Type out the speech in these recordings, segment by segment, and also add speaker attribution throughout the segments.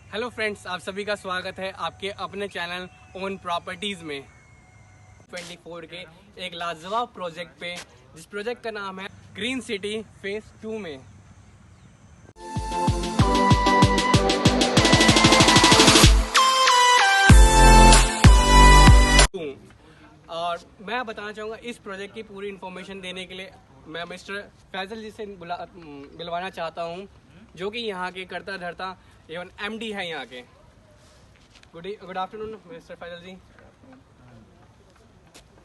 Speaker 1: Hello friends, आप सभी का स्वागत है आपके अपने चैनल ओन प्रॉपर्टीज़ में 24 के एक लाजवाब प्रोजेक्ट पे, जिस प्रोजेक्ट का नाम है ग्रीन सिटी फेज 2 में। और मैं बताना चाहूँगा इस प्रोजेक्ट की पूरी इन्फॉर्मेशन देने के लिए मैं मिस्टर फैजल जी से बुलवाना चाहता हूँ, जो कि यहाँ के करता धरता एवं एमडी है यहाँ के। गुड आफ्टरनून मिस्टर फैजल जी।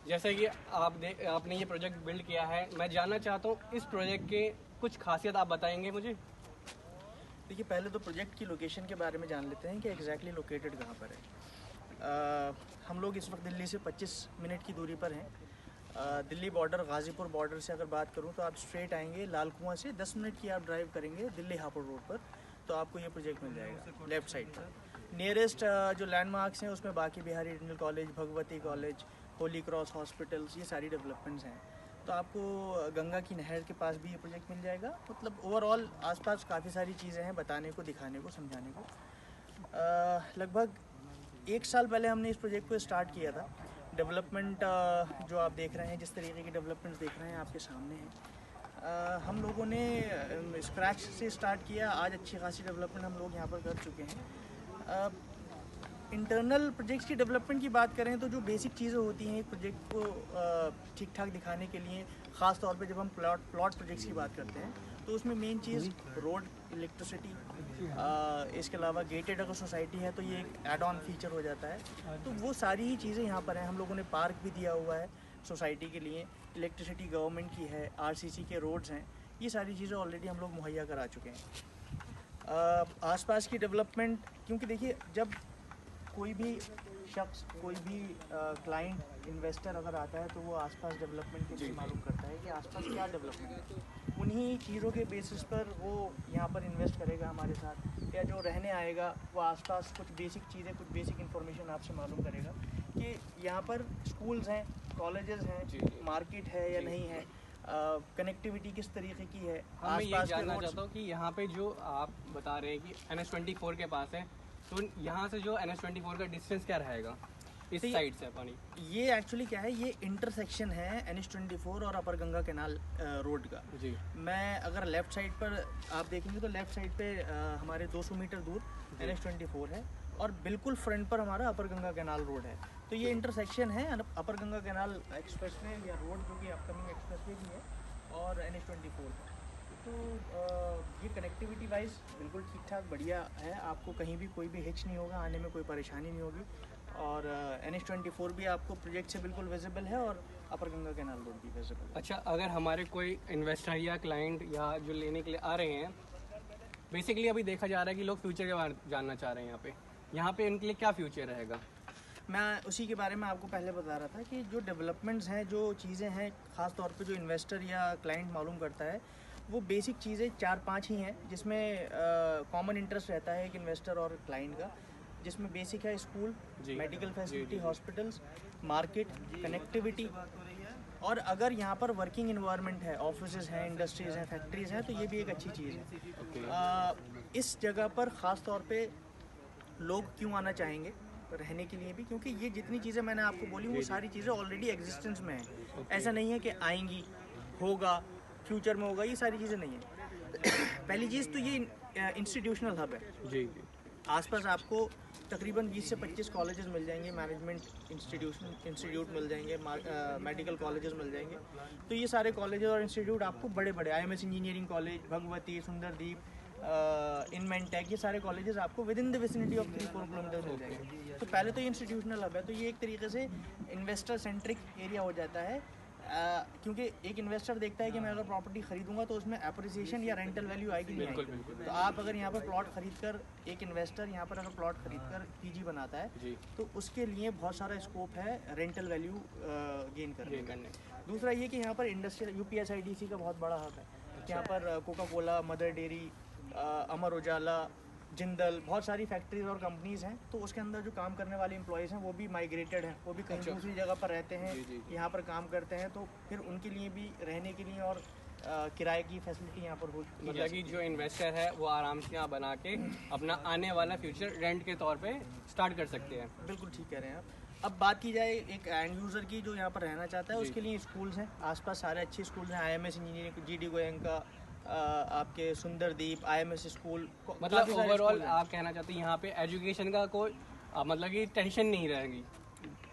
Speaker 1: जैसे कि आपने ये प्रोजेक्ट बिल्ड किया है, मैं जानना चाहता हूँ इस प्रोजेक्ट के कुछ खासियत आप बताएंगे मुझे।
Speaker 2: देखिए, पहले तो प्रोजेक्ट की लोकेशन के बारे में जान लेते हैं कि एग्जैक्टली लोकेटेड कहाँ पर है। हम लोग इस वक्त दिल्ली से 25 मिनट की दूरी पर हैं। दिल्ली बॉर्डर, गाज़ीपुर बॉर्डर से अगर बात करूँ तो आप स्ट्रेट आएंगे लाल कुआं से 10 मिनट की आप ड्राइव करेंगे दिल्ली हापुड़ रोड पर, तो आपको ये प्रोजेक्ट मिल जाएगा लेफ़्ट साइड पर। नियरेस्ट जो लैंडमार्क्स हैं उसमें बाकी Bihari international college, Bhagwati college, Holi cross hospitals, ये सारी डेवलपमेंट्स हैं। तो आपको गंगा की नहर के पास भी ये प्रोजेक्ट मिल जाएगा। मतलब ओवरऑल आसपास काफ़ी सारी चीज़ें हैं बताने को, दिखाने को, समझाने को। लगभग 1 साल पहले हमने इस प्रोजेक्ट को स्टार्ट किया था। डेवलपमेंट जो आप देख रहे हैं, जिस तरीके की डेवलपमेंट्स देख रहे हैं आपके सामने हैं, हम लोगों ने स्क्रैच से स्टार्ट किया। आज अच्छी खासी डेवलपमेंट हम लोग यहाँ पर कर चुके हैं। इंटरनल प्रोजेक्ट्स की डेवलपमेंट की बात करें तो जो बेसिक चीज़ें होती हैं एक प्रोजेक्ट को ठीक ठाक दिखाने के लिए, ख़ास तौर पे जब हम प्लॉट प्रोजेक्ट्स की बात करते हैं तो उसमें मेन चीज़ रोड, इलेक्ट्रिसिटी, इसके अलावा गेटेड अगर सोसाइटी है तो ये एक एड ऑन फीचर हो जाता है। तो वो सारी ही चीज़ें यहाँ पर हैं। हम लोगों ने पार्क भी दिया हुआ है सोसाइटी के लिए, इलेक्ट्रिसिटी गवर्नमेंट की है, आरसीसी के रोड्स हैं, ये सारी चीज़ें ऑलरेडी हम लोग मुहैया करा चुके हैं। आसपास की डेवलपमेंट, क्योंकि देखिए जब कोई भी शख्स, कोई भी क्लाइंट, इन्वेस्टर अगर आता है तो वो आसपास डेवलपमेंट के लिए मालूम करता है कि आसपास क्या डेवलपमेंट है। उन्हीं चीज़ों के बेसिस पर वो यहाँ पर इन्वेस्ट करेगा हमारे साथ, या जो रहने आएगा वो आसपास कुछ बेसिक चीज़ें, कुछ बेसिक इन्फॉर्मेशन आपसे मालूम करेगा कि यहाँ पर स्कूल्स हैं, कॉलेजेस हैं, मार्केट है या नहीं है, कनेक्टिविटी किस तरीके की है।
Speaker 1: मैं ये जानना चाहता हूँ कि यहाँ पे जो आप बता रहे हैं कि NH24 के पास है, तो यहाँ से जो NH24 का डिस्टेंस क्या रहेगा इस साइड से पानी?
Speaker 2: ये एक्चुअली क्या है, ये इंटरसेक्शन है NH24 और अपर गंगा कैनाल रोड का
Speaker 1: जी।
Speaker 2: मैं अगर लेफ़्ट साइड पर आप देखेंगे तो लेफ़्ट साइड पे हमारे 200 मीटर दूर NH24 है और बिल्कुल फ्रंट पर हमारा अपर गंगा कैनाल रोड है। तो ये इंटरसेक्शन है अपर गंगा कैनाल एक्सप्रेसवे या रोड, जो कि अपकमिंग एक्सप्रेसवे भी है, और NH24। तो ये कनेक्टिविटी वाइज बिल्कुल ठीक ठाक बढ़िया है। आपको कहीं भी कोई भी हिच नहीं होगा, आने में कोई परेशानी नहीं होगी। और NH24 भी आपको प्रोजेक्ट से बिल्कुल विजिबल है और अपर गंगा कैनाल रोड भी विजिबल है।
Speaker 1: अच्छा, अगर हमारे कोई इन्वेस्टर या क्लाइंट या जो लेने के लिए आ रहे हैं, बेसिकली अभी देखा जा रहा है कि लोग फ्यूचर के बारे में जानना चाह रहे हैं, यहाँ पे इनके लिए क्या फ्यूचर रहेगा?
Speaker 2: मैं उसी के बारे में आपको पहले बता रहा था कि जो डेवलपमेंट्स हैं, जो चीज़ें हैं, ख़ास तौर पे जो इन्वेस्टर या क्लाइंट मालूम करता है, वो बेसिक चीज़ें 4-5 ही हैं जिसमें कॉमन इंटरेस्ट रहता है एक इन्वेस्टर और क्लाइंट का। जिसमें बेसिक है school, medical facility, hospitals, market, connectivity, और अगर यहाँ पर वर्किंग इन्वायरमेंट है, ऑफिसेज हैं, इंडस्ट्रीज़ हैं, फैक्ट्रीज़ हैं, तो ये भी एक अच्छी चीज़ है। इस जगह पर ख़ास तौर पे लोग क्यों आना चाहेंगे रहने के लिए भी, क्योंकि ये जितनी चीज़ें मैंने आपको बोली वो सारी चीज़ें ऑलरेडी एग्जिस्टेंस में हैं। ऐसा नहीं है कि आएंगी, होगा, फ्यूचर में होगा, ये सारी चीज़ें नहीं है। पहली चीज़ तो ये इंस्टीट्यूशनल हब है।
Speaker 1: जी।
Speaker 2: आसपास आपको तकरीबन 20 से 25 कॉलेजेस मिल जाएंगे, मैनेजमेंट इंस्टीट्यूट मिल जाएंगे, मेडिकल कॉलेजेस मिल जाएंगे। तो ये सारे कॉलेजेस और इंस्टीट्यूट आपको बड़े बड़े IMS engineering college, Bhagwati, Sundardeep, Inmantec, ये सारे कॉलेजेस आपको within the vicinity of 3-4 kilometre मिल जाएंगे। तो पहले तो ये इंस्टीट्यूशनल हब है, तो ये एक तरीके से इन्वेस्टर सेंट्रिक एरिया हो जाता है। क्योंकि एक इन्वेस्टर देखता है कि मैं अगर प्रॉपर्टी खरीदूंगा तो उसमें अप्रिसिएशन या रेंटल वैल्यू आएगी नहीं आएगी। तो आप अगर यहाँ पर प्लॉट खरीद कर, एक इन्वेस्टर यहाँ पर अगर प्लॉट खरीद कर PG बनाता है तो उसके लिए बहुत सारा स्कोप है रेंटल वैल्यू गेन करने। दूसरा ये कि यहाँ पर इंडस्ट्रियल UPSIDC का बहुत बड़ा हब है। यहाँ पर Coca Cola, mother dairy, Amar Ujala, Jindal, बहुत सारी फैक्ट्रीज और कंपनीज़ हैं। तो उसके अंदर जो काम करने वाले एम्प्लॉयज़ हैं वो भी माइग्रेटेड हैं, वो भी कहीं दूसरी जगह पर रहते हैं, यहाँ पर काम करते हैं। तो फिर उनके लिए भी रहने के लिए और किराए की फैसिलिटी यहाँ पर हो
Speaker 1: मतलब कि जो इन्वेस्टर है वो आराम से यहाँ बना के अपना आने वाला फ्यूचर रेंट के तौर पे स्टार्ट कर सकते हैं।
Speaker 2: बिल्कुल ठीक कह रहे हैं आप। अब बात की जाए एक एंड यूज़र की जो यहाँ पर रहना चाहता है, उसके लिए स्कूल्स हैं आसपास, सारे अच्छे स्कूल्स हैं। IMS इंजीनियरिंग, GD गोयनका, आपके सुंदरदीप, IMS स्कूल,
Speaker 1: मतलब ओवरऑल आप कहना चाहते हैं यहाँ पे एजुकेशन का कोई मतलब कि टेंशन नहीं रहेगी।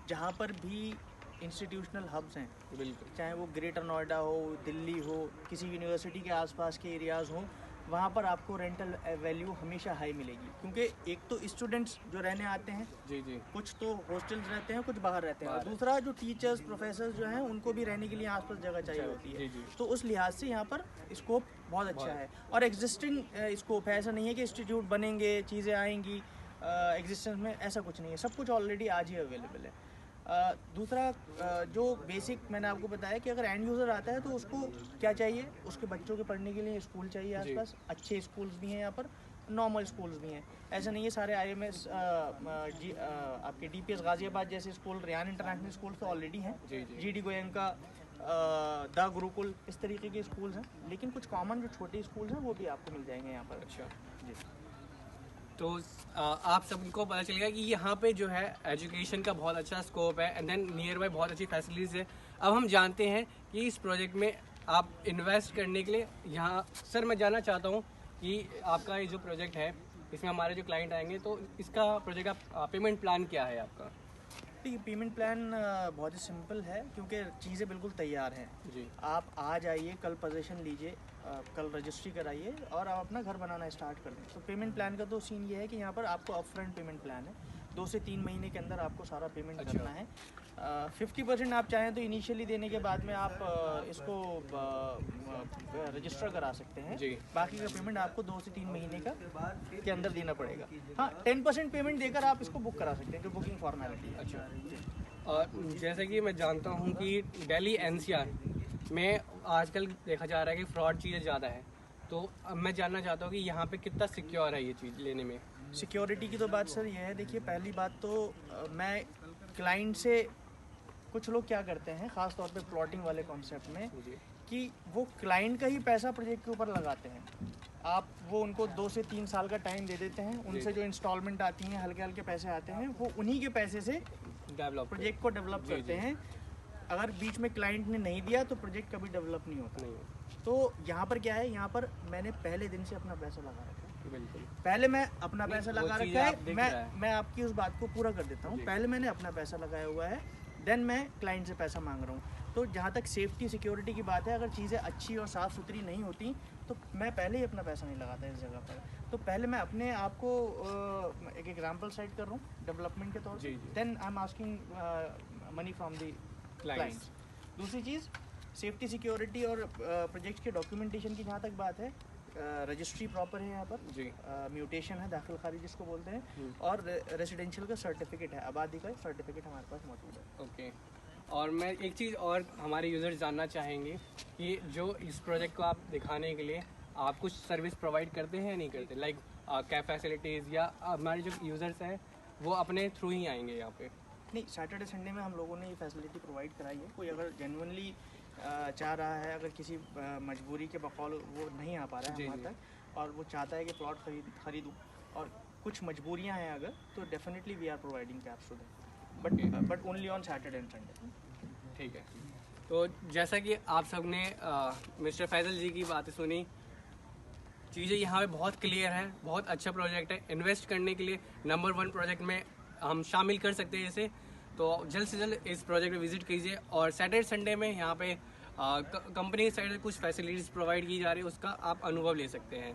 Speaker 2: जहाँ पर भी इंस्टीट्यूशनल हब्स हैं,
Speaker 1: बिल्कुल,
Speaker 2: चाहे वो ग्रेटर नोएडा हो, दिल्ली हो, किसी यूनिवर्सिटी के आसपास के एरियाज़ हों, वहाँ पर आपको रेंटल वैल्यू हमेशा हाई मिलेगी। क्योंकि एक तो स्टूडेंट्स जो रहने आते हैं,
Speaker 1: जी जी,
Speaker 2: कुछ तो हॉस्टल्स रहते हैं, कुछ बाहर रहते हैं, और दूसरा जो टीचर्स प्रोफेसर्स जो हैं उनको भी रहने के लिए आसपास जगह चाहिए होती है।
Speaker 1: जी जी,
Speaker 2: तो उस लिहाज से यहाँ पर स्कोप बहुत अच्छा है, और एग्जिस्टिंग स्कोप है। ऐसा नहीं है कि इंस्टीट्यूट बनेंगे, चीज़ें आएंगी एग्जिस्टेंस में, ऐसा कुछ नहीं है। सब कुछ ऑलरेडी आज ही अवेलेबल है। दूसरा जो बेसिक मैंने आपको बताया कि अगर एंड यूज़र आता है तो उसको क्या चाहिए, उसके बच्चों के पढ़ने के लिए स्कूल चाहिए आसपास। अच्छे स्कूल्स भी हैं यहाँ पर, नॉर्मल स्कूल्स भी हैं। ऐसा नहीं है सारे IMS आपके DPS गाज़ियाबाद जैसे स्कूल, रियान इंटरनेशनल स्कूल तो ऑलरेडी हैं,
Speaker 1: जी जी,
Speaker 2: GD गोयनका, द गुरुकुल, इस तरीके के स्कूल्स हैं। लेकिन कुछ कॉमन जो छोटे स्कूल्स हैं वो भी आपको मिल जाएंगे यहाँ पर।
Speaker 1: अच्छा।
Speaker 2: जी,
Speaker 1: तो आप सबको पता चलेगा कि यहाँ पे जो है एजुकेशन का बहुत अच्छा स्कोप है, एंड देन नियर बाय बहुत अच्छी फैसिलिटीज़ है। अब हम जानते हैं कि इस प्रोजेक्ट में आप इन्वेस्ट करने के लिए यहाँ, सर मैं जानना चाहता हूँ कि आपका ये जो प्रोजेक्ट है इसमें हमारे जो क्लाइंट आएंगे तो इसका प्रोजेक्ट का पेमेंट प्लान क्या है आपका?
Speaker 2: ठीक है, पेमेंट प्लान बहुत ही सिंपल है, क्योंकि चीज़ें बिल्कुल तैयार हैं।
Speaker 1: जी,
Speaker 2: आप आज आइए, कल पोजीशन लीजिए, कल रजिस्ट्री कराइए और आप अपना घर बनाना स्टार्ट कर दें। तो पेमेंट प्लान का तो सीन ये है कि यहाँ पर आपको अपफ्रंट पेमेंट प्लान है, 2 से 3 महीने के अंदर आपको सारा पेमेंट
Speaker 1: अच्छा।
Speaker 2: करना है। 50% आप चाहें तो इनिशियली देने के बाद में आप इसको रजिस्टर करा सकते हैं।
Speaker 1: जी,
Speaker 2: बाकी का पेमेंट आपको 2 से 3 महीने का के अंदर देना पड़ेगा। हाँ, 10% पेमेंट देकर आप इसको बुक करा सकते हैं, जो बुकिंग फॉर्मेलिटी है।
Speaker 1: अच्छा। और जैसे कि मैं जानता हूँ कि दिल्ली NCR में आजकल देखा जा रहा है कि फ्रॉड चीज़ें ज़्यादा है, तो अब मैं जानना चाहता हूँ कि यहाँ पे कितना सिक्योर है ये चीज़ लेने में?
Speaker 2: सिक्योरिटी की तो बात सर ये है, देखिए पहली बात तो मैं क्लाइंट से, कुछ लोग क्या करते हैं ख़ास तौर पे प्लॉटिंग वाले कॉन्सेप्ट में,
Speaker 1: जी,
Speaker 2: कि वो क्लाइंट का ही पैसा प्रोजेक्ट के ऊपर लगाते हैं। आप वो उनको 2 से 3 साल का टाइम दे देते हैं, उनसे जो इंस्टॉलमेंट आती हैं, हल्के हल्के पैसे आते हैं, वो उन्हीं के पैसे से
Speaker 1: डेवलप
Speaker 2: प्रोजेक्ट को डेवलप
Speaker 1: जी,
Speaker 2: करते
Speaker 1: जी।
Speaker 2: हैं। अगर बीच में क्लाइंट ने नहीं दिया तो प्रोजेक्ट कभी डेवलप नहीं होता।
Speaker 1: नहीं,
Speaker 2: तो यहाँ पर क्या है, यहाँ पर मैंने पहले दिन से अपना पैसा लगा रखा है।
Speaker 1: बिल्कुल,
Speaker 2: पहले मैं अपना
Speaker 1: नहीं,
Speaker 2: पैसा
Speaker 1: वो
Speaker 2: लगा
Speaker 1: चीज़
Speaker 2: रखा
Speaker 1: आप
Speaker 2: है,
Speaker 1: दिख रहा है।
Speaker 2: मैं आपकी उस बात को पूरा कर देता हूँ।
Speaker 1: जी।
Speaker 2: पहले मैंने अपना पैसा लगाया हुआ है, देन मैं क्लाइंट से पैसा मांग रहा हूँ। तो जहाँ तक सेफ्टी सिक्योरिटी की बात है, अगर चीज़ें अच्छी और साफ़ सुथरी नहीं होती तो मैं पहले ही अपना पैसा नहीं लगाता इस जगह पर। तो पहले मैं अपने आप को एक एग्जाम्पल सेट कर रहा हूँ डेवलपमेंट के तौर
Speaker 1: जी,
Speaker 2: पर,
Speaker 1: जी।
Speaker 2: Then I am asking money from the clients. दूसरी चीज़ सेफ्टी सिक्योरिटी और प्रोजेक्ट के डॉक्यूमेंटेशन की जहाँ तक बात है, रजिस्ट्री प्रॉपर है यहाँ पर,
Speaker 1: जी,
Speaker 2: म्यूटेशन है, दाखिल खारिज जिसको बोलते हैं, और रेजिडेंशियल का सर्टिफिकेट है, आबादी का सर्टिफिकेट हमारे पास मौजूद है।
Speaker 1: ओके। और मैं एक चीज़ और हमारे यूज़र्स जानना चाहेंगे कि जो इस प्रोजेक्ट को आप दिखाने के लिए आप कुछ सर्विस प्रोवाइड करते हैं या नहीं करते, लाइक कैब फैसिलिटीज़, या हमारे जो यूज़र्स हैं वो अपने थ्रू ही आएंगे यहाँ पे?
Speaker 2: नहीं, सैटरडे संडे में हम लोगों ने ये फैसिलिटी प्रोवाइड कराई है। कोई अगर जेन्युइनली चाह रहा है, अगर किसी मजबूरी के बकौल वो नहीं आ पा रहा है
Speaker 1: जी,
Speaker 2: हमारे
Speaker 1: जी।
Speaker 2: तक, और वो चाहता है कि प्लॉट खरीदूँ, और कुछ मजबूरियाँ हैं अगर, तो definitely we are providing cabs to them, but only on Saturday and Sunday.
Speaker 1: ठीक है। तो जैसा कि आप सब ने मिस्टर फैजल जी की बातें सुनी, चीज़ें यहाँ पे बहुत क्लियर है, बहुत अच्छा प्रोजेक्ट है। इन्वेस्ट करने के लिए नंबर 1 प्रोजेक्ट में हम शामिल कर सकते हैं इसे। तो जल्द से जल्द इस प्रोजेक्ट में विजिट कीजिए, और सैटरडे संडे में यहाँ पे कंपनी की साइड से कुछ फैसिलिटीज़ प्रोवाइड की जा रही है, उसका आप अनुभव ले सकते हैं।